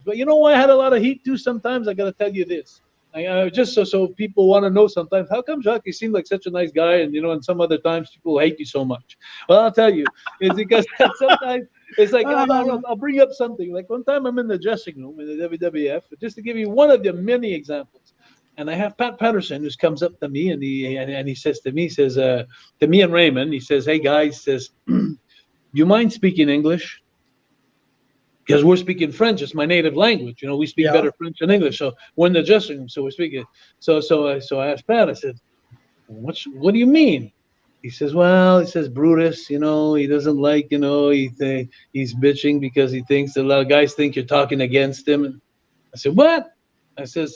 But you know why I had a lot of heat too? Sometimes I got to tell you this. Just so people want to know sometimes, how come Jacques, you seem like such a nice guy, and and some other times people hate you so much? Well, I'll tell you, it's because sometimes it's like I'll bring up something. Like one time I'm in the dressing room in the WWF, just to give you one of the many examples, and I have Pat Patterson who comes up to me and he says to me, he says to me and Raymond, he says, "Hey guys," says, "you mind speaking English? Because we're speaking French. It's my native language. We speak better French than English. So we're in the dressing room, so we're speaking. So I asked Pat. I said, "What do you mean?" He says, "Well," he says, "Brutus, he doesn't like, he's bitching because he thinks a lot of guys think you're talking against him." And I said, "What?" I said,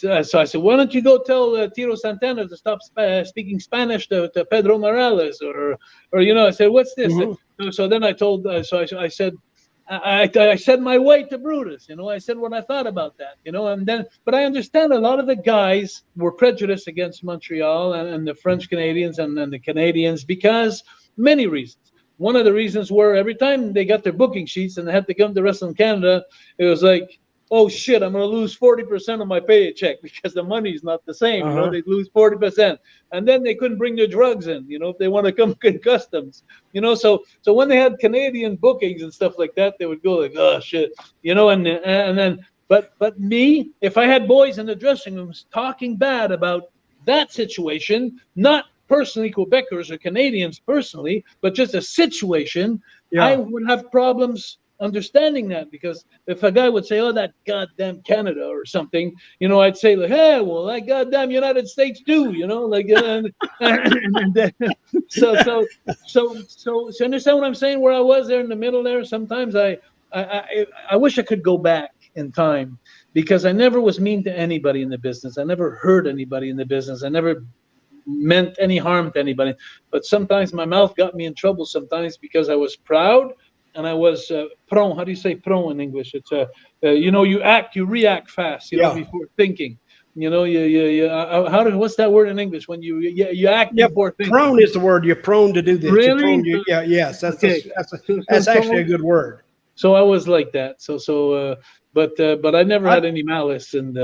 "Why don't you go tell Tito Santana to stop speaking Spanish to Pedro Morales or I said, "What's this?" Mm-hmm. So then I told, I said. I said my way to Brutus, I said what I thought about that, and then, but I understand a lot of the guys were prejudiced against Montreal and the French Canadians and the Canadians because many reasons. One of the reasons were every time they got their booking sheets and they had to come to Wrestling Canada, it was like, oh shit, I'm going to lose 40% of my paycheck because the money's not the same. They'd lose 40%. And then they couldn't bring their drugs in, if they want to come in customs, so when they had Canadian bookings and stuff like that, they would go like, oh shit, and then, but me, if I had boys in the dressing rooms talking bad about that situation, not personally Quebecers or Canadians personally, but just a situation, I would have problems understanding that, because if a guy would say, "Oh, that goddamn Canada" or something, I'd say like, "Hey, well, that goddamn United States too," like, so understand what I'm saying? Where I was there in the middle there. Sometimes I wish I could go back in time, because I never was mean to anybody in the business. I never hurt anybody in the business. I never meant any harm to anybody. But sometimes my mouth got me in trouble. Sometimes because I was proud. And I was prone. How do you say prone in English? It's you react fast, before thinking. What's that word in English when you act before thinking? Prone is the word. You're prone to do this. Really? Yes. That's actually a good word. So I was like that. But I never had any malice, and